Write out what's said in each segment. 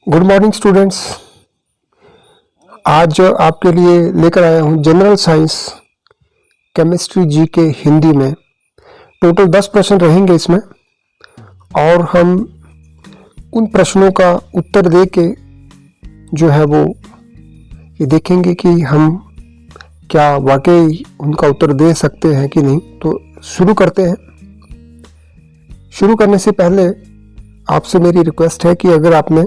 Good morning students. आज आपके लिए लेकर आया हूँ जनरल साइंस केमिस्ट्री जी के हिंदी में। टोटल 10 प्रश्न रहेंगे इसमें और हम उन प्रश्नों का उत्तर दे के जो है वो ये देखेंगे कि हम क्या वाकई उनका उत्तर दे सकते हैं कि नहीं। तो शुरू करते हैं। शुरू करने से पहले आपसे मेरी रिक्वेस्ट है कि अगर आपने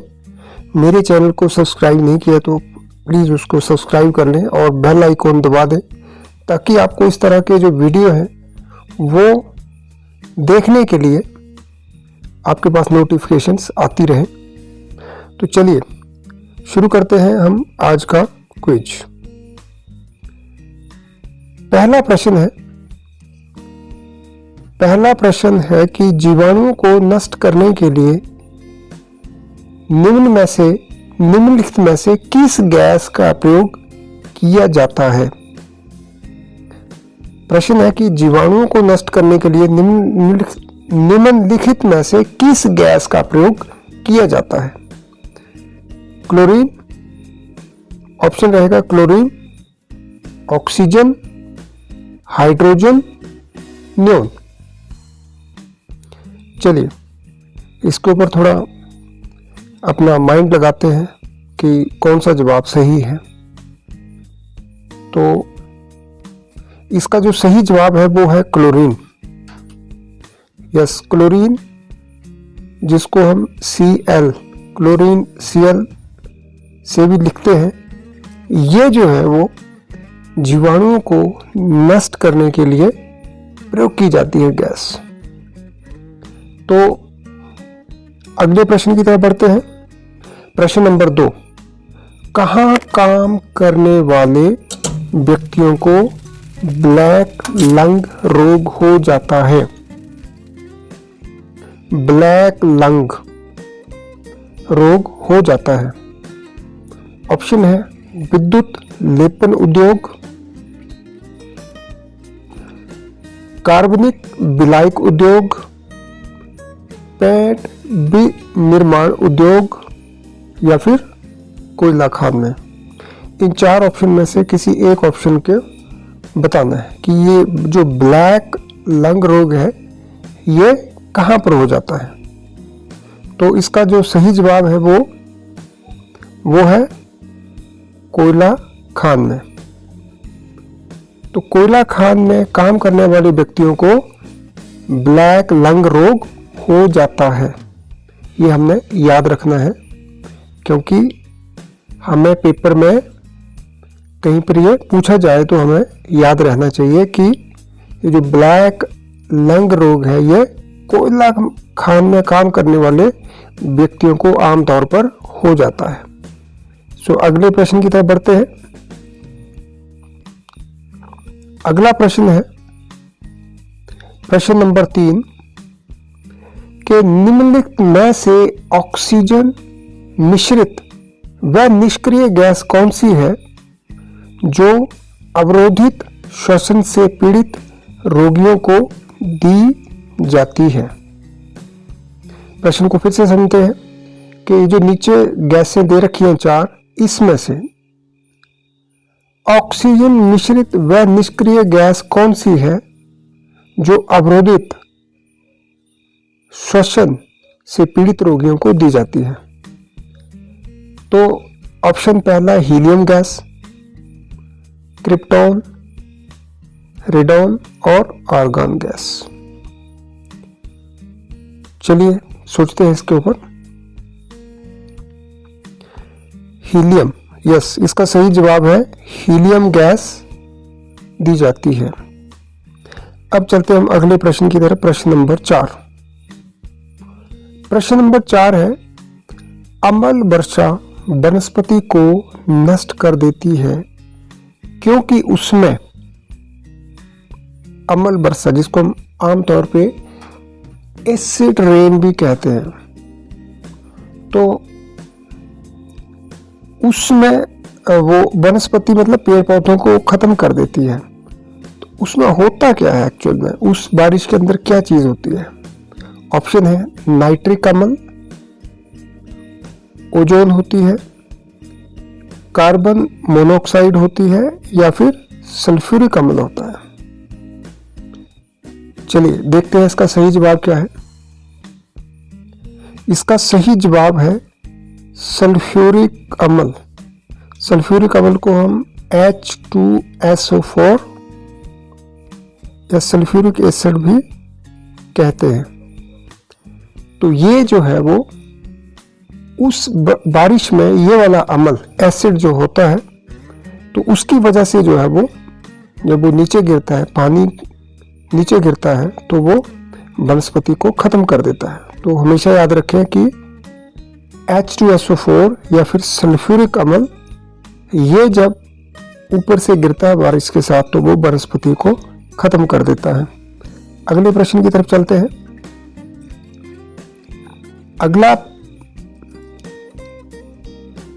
मेरे चैनल को सब्सक्राइब नहीं किया तो प्लीज़ उसको सब्सक्राइब कर लें और बेल आइकॉन दबा दें ताकि आपको इस तरह के जो वीडियो हैं वो देखने के लिए आपके पास नोटिफिकेशंस आती रहें। तो चलिए शुरू करते हैं हम आज का क्विज। पहला प्रश्न है कि जीवाणुओं को नष्ट करने के लिए निम्नलिखित में से किस गैस का प्रयोग किया जाता है। प्रश्न है कि जीवाणुओं को नष्ट करने के लिए निम्नलिखित में से किस गैस का प्रयोग किया जाता है। क्लोरीन, ऑप्शन रहेगा क्लोरीन, ऑक्सीजन, हाइड्रोजन, नियोन। चलिए इसके ऊपर थोड़ा अपना माइंड लगाते हैं कि कौन सा जवाब सही है। तो इसका जो सही जवाब है वो है क्लोरीन। यस, क्लोरीन, जिसको हम Cl, क्लोरीन Cl से भी लिखते हैं, ये जो है वो जीवाणुओं को नष्ट करने के लिए प्रयोग की जाती है गैस। तो अगले प्रश्न की तरफ बढ़ते हैं। प्रश्न नंबर 2, कहाँ काम करने वाले व्यक्तियों को ब्लैक लंग रोग हो जाता है। ब्लैक लंग रोग हो जाता है। ऑप्शन है विद्युत लेपन उद्योग, कार्बनिक विलायक उद्योग, पेट निर्माण उद्योग या फिर कोयला खान में। इन 4 ऑप्शन में से किसी एक ऑप्शन के बताना है कि ये जो ब्लैक लंग रोग है ये कहाँ पर हो जाता है। तो इसका जो सही जवाब है वो है कोयला खान में। तो कोयला खान में काम करने वाले व्यक्तियों को ब्लैक लंग रोग हो जाता है। ये हमने याद रखना है क्योंकि हमें पेपर में कहीं पर ये पूछा जाए तो हमें याद रहना चाहिए कि ये जो ब्लैक लंग रोग है ये कोयला खान में काम करने वाले व्यक्तियों को आमतौर पर हो जाता है। सो अगले प्रश्न की तरफ बढ़ते हैं। अगला प्रश्न है प्रश्न नंबर 3 के निम्नलिखित में से ऑक्सीजन मिश्रित व निष्क्रिय गैस कौन सी है जो अवरोधित श्वसन से पीड़ित रोगियों को दी जाती है। प्रश्न को फिर से समझते हैं कि जो नीचे गैसें दे रखी हैं 4, इसमें से ऑक्सीजन मिश्रित व निष्क्रिय गैस कौन सी है जो अवरोधित श्वसन से पीड़ित रोगियों को दी जाती है। तो ऑप्शन पहला हीलियम गैस, क्रिप्टॉन, रेडॉन और आर्गन गैस। चलिए सोचते हैं इसके ऊपर। हीलियम, यस, इसका सही जवाब है हीलियम गैस दी जाती है। अब चलते हैं हम अगले प्रश्न की तरफ। प्रश्न नंबर 4। प्रश्न नंबर 4 है अम्ल वर्षा वनस्पति को नष्ट कर देती है क्योंकि उसमें अम्ल वर्षा, जिसको हम आमतौर पे एसिड रेन भी कहते हैं, तो उसमें वो वनस्पति मतलब पेड़ पौधों को खत्म कर देती है। तो उसमें होता क्या है एक्चुअल में, उस बारिश के अंदर क्या चीज होती है। ऑप्शन है नाइट्रिक अम्ल, ओजोन होती है, कार्बन मोनोऑक्साइड होती है, या फिर सल्फ्यूरिक अम्ल होता है? चलिए देखते हैं इसका सही जवाब क्या है। इसका सही जवाब है सल्फ्यूरिक अम्ल। सल्फ्यूरिक अम्ल को हम H2SO4 या सल्फ्यूरिक एसिड भी कहते हैं। तो ये जो है वो उस बारिश में ये वाला अम्ल एसिड जो होता है, तो उसकी वजह से जो है वो जब वो नीचे गिरता है, पानी नीचे गिरता है, तो वो वनस्पति को खत्म कर देता है। तो हमेशा याद रखें कि H2SO4 या फिर सल्फ्यूरिक अम्ल ये जब ऊपर से गिरता है बारिश के साथ, तो वो वनस्पति को खत्म कर देता है। अगले प्रश्न की तरफ चलते हैं।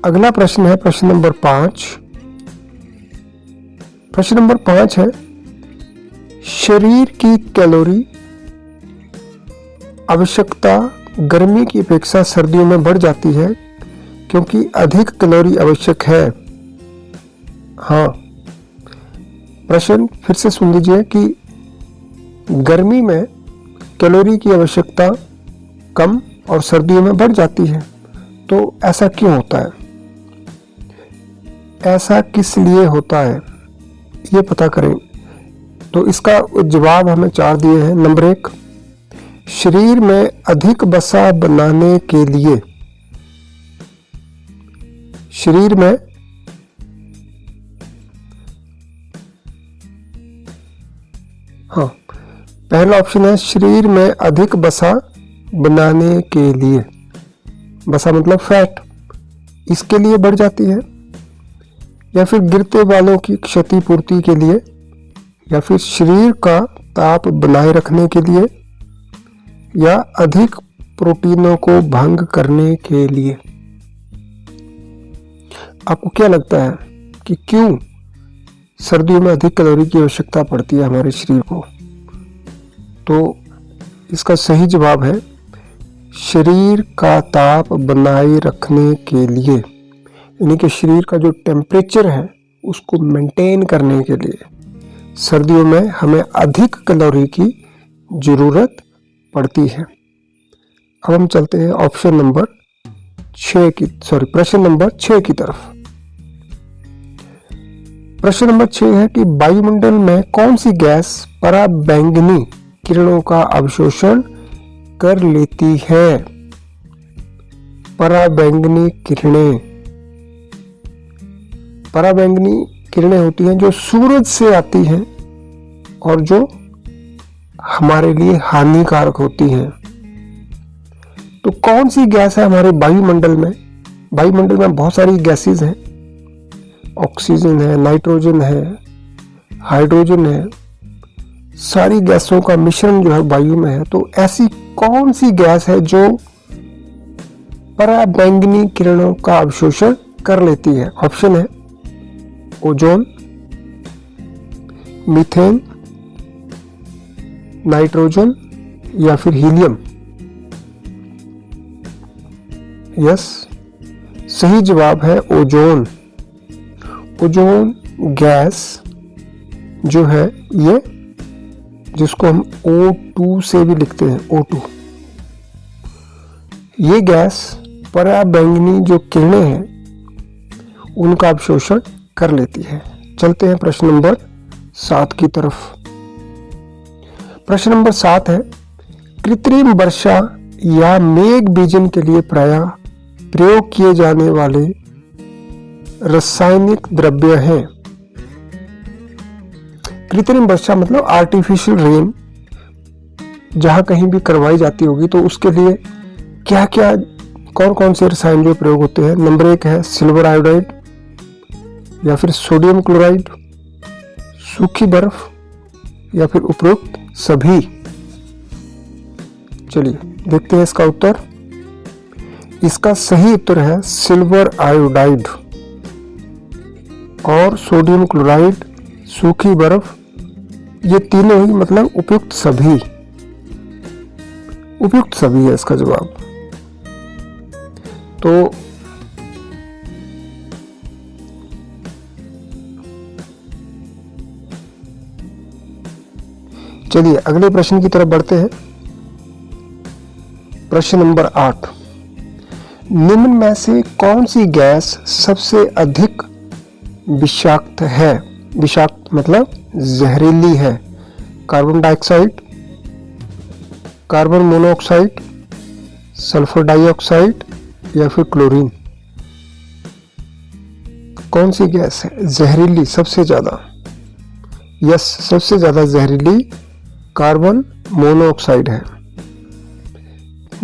अगला प्रश्न है प्रश्न नंबर 5। प्रश्न नंबर 5 है, शरीर की कैलोरी आवश्यकता गर्मी की अपेक्षा सर्दियों में बढ़ जाती है क्योंकि अधिक कैलोरी आवश्यक है। हाँ, प्रश्न फिर से सुन लीजिए कि गर्मी में कैलोरी की आवश्यकता कम और सर्दियों में बढ़ जाती है, तो ऐसा क्यों होता है? ऐसा किस लिए होता है ये पता करें। तो इसका जवाब हमें 4 दिए हैं। नंबर 1, शरीर में अधिक वसा बनाने के लिए। शरीर में पहला ऑप्शन है शरीर में अधिक वसा बनाने के लिए। वसा मतलब फैट, इसके लिए बढ़ जाती है, या फिर गिरते बालों की क्षतिपूर्ति के लिए, या फिर शरीर का ताप बनाए रखने के लिए, या अधिक प्रोटीनों को भंग करने के लिए। आपको क्या लगता है कि क्यों सर्दियों में अधिक कैलोरी की आवश्यकता पड़ती है हमारे शरीर को? तो इसका सही जवाब है शरीर का ताप बनाए रखने के लिए, यानी कि शरीर का जो टेम्परेचर है उसको मेंटेन करने के लिए सर्दियों में हमें अधिक कैलोरी की जरूरत पड़ती है। अब हम चलते हैं प्रश्न नंबर 6 की तरफ। प्रश्न नंबर 6 है कि वायुमंडल में कौन सी गैस पराबैंगनी किरणों का अवशोषण कर लेती है? पराबैंगनी किरणें। पराबैंगनी किरणें होती हैं जो सूरज से आती हैं और जो हमारे लिए हानिकारक होती हैं। तो कौन सी गैस है हमारे वायुमंडल में? वायुमंडल में बहुत सारी गैसेस हैं, ऑक्सीजन है, नाइट्रोजन है, हाइड्रोजन है, सारी गैसों का मिश्रण जो है वायु में है। तो ऐसी कौन सी गैस है जो पराबैंगनी किरणों का अवशोषण कर लेती है? ऑप्शन है ओजोन, मीथेन, नाइट्रोजन, या फिर हीलियम। यस, सही जवाब है ओजोन। ओजोन गैस जो है ये, जिसको हम O2 से भी लिखते हैं, O2, ये गैस पराबैंगनी जो किरणें हैं उनका अवशोषण कर लेती है। चलते हैं प्रश्न नंबर 7 की तरफ। प्रश्न नंबर 7 है, कृत्रिम वर्षा या मेघ बीजन के लिए प्रायः प्रयोग किए जाने वाले रासायनिक द्रव्य हैं। कृत्रिम वर्षा मतलब आर्टिफिशियल रेन, जहां कहीं भी करवाई जाती होगी, तो उसके लिए क्या क्या कौन कौन से रसायन जो प्रयोग होते हैं? नंबर 1 है सिल्वर आयोडाइड, या फिर सोडियम क्लोराइड, सूखी बर्फ, या फिर उपरोक्त सभी। चलिए देखते हैं इसका उत्तर। इसका सही उत्तर है सिल्वर आयोडाइड और सोडियम क्लोराइड, सूखी बर्फ, ये तीनों ही मतलब उपयुक्त सभी। उपयुक्त सभी है इसका जवाब। तो चलिए अगले प्रश्न की तरफ बढ़ते हैं। प्रश्न नंबर 8, निम्न में से कौन सी गैस सबसे अधिक विषाक्त है? विषाक्त मतलब जहरीली है। Carbon dioxide, carbon monoxide, sulphur dioxide या फिर क्लोरीन? कौन सी गैस है जहरीली सबसे ज्यादा? यस, सबसे ज्यादा जहरीली कार्बन मोनोऑक्साइड है,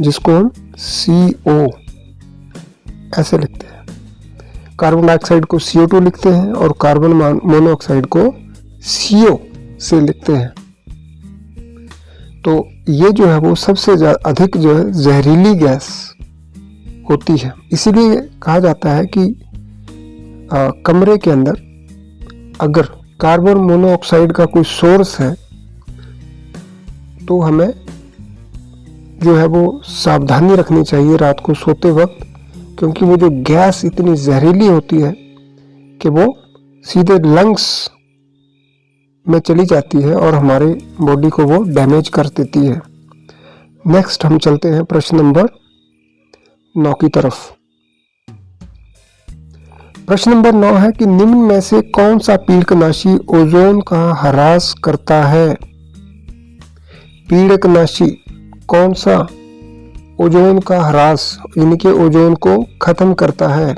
जिसको हम CO ऐसे लिखते हैं। कार्बन डाइऑक्साइड को CO2 लिखते हैं और कार्बन मोनोऑक्साइड को CO से लिखते हैं। तो ये जो है वो सबसे अधिक जो है जहरीली गैस होती है। इसीलिए कहा जाता है कि कमरे के अंदर अगर कार्बन मोनोऑक्साइड का कोई सोर्स है तो हमें जो है वो सावधानी रखनी चाहिए रात को सोते वक्त, क्योंकि वो जो गैस इतनी जहरीली होती है कि वो सीधे लंग्स में चली जाती है और हमारे बॉडी को वो डैमेज कर देती है। नेक्स्ट हम चलते हैं प्रश्न नंबर 9 की तरफ। प्रश्न नंबर 9 है कि निम्न में से कौन सा पीड़कनाशी ओजोन का ह्रास करता है? पीड़कनाशी कौन सा ओजोन का ह्रास यानी कि ओजोन को खत्म करता है?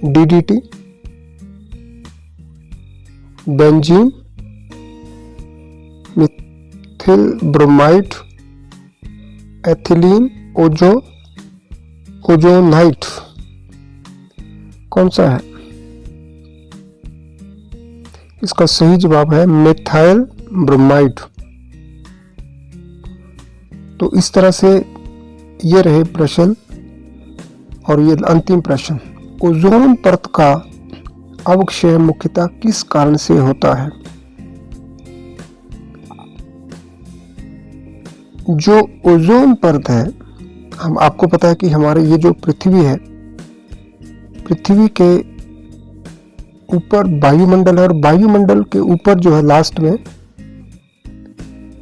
DDT, benzene, Mithil bromide, ethylene, ozonide? कौन सा है? इसका सही जवाब है मिथाइल ब्रोमाइड। तो इस तरह से ये रहे प्रश्न, और ये अंतिम प्रश्न, ओजोन परत का अवक्षय मुख्यतः किस कारण से होता है? जो ओजोन परत है, हम आपको पता है कि हमारे ये जो पृथ्वी है, पृथ्वी के ऊपर वायुमंडल है और वायुमंडल के ऊपर जो है लास्ट में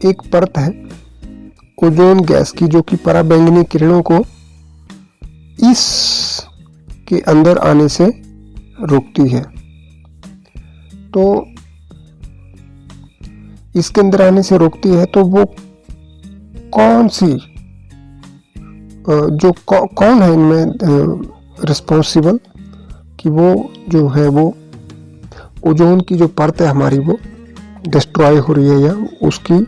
एक परत है ओजोन गैस की, जो कि पराबैंगनी किरणों को इस के अंदर आने से रोकती है। तो इसके अंदर आने से रोकती है, तो वो कौन सी जो कौन है इनमें रिस्पॉन्सिबल कि वो जो है वो ओजोन की जो परत है हमारी वो डिस्ट्रॉय हो रही है या उसकी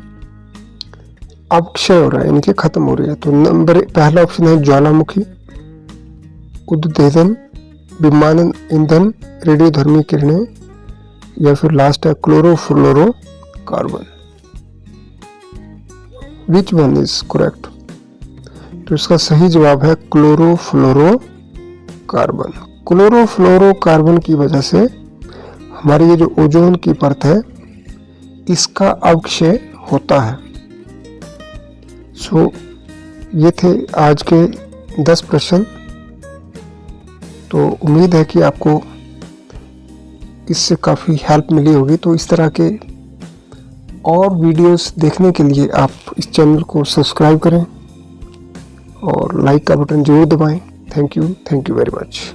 अवक्षय हो रहा है, यानी कि खत्म हो रही है? तो पहला ऑप्शन है ज्वालामुखी, उद्देधन, विमानन ईंधन, रेडियोधर्मी किरणें, या फिर लास्ट है chlorofluoro carbon. Which one is correct? तो इसका सही जवाब है क्लोरोफ्लोरो कार्बन। क्लोरोफ्लोरो कार्बन की वजह से हमारी ये जो ओजोन की परत है इसका अवक्षय होता है। सो ये थे आज के 10 प्रश्न। तो उम्मीद है कि आपको इससे काफ़ी हेल्प मिली होगी। तो इस तरह के और वीडियोस देखने के लिए आप इस चैनल को सब्सक्राइब करें और लाइक का बटन जरूर दबाएं। Thank you very much.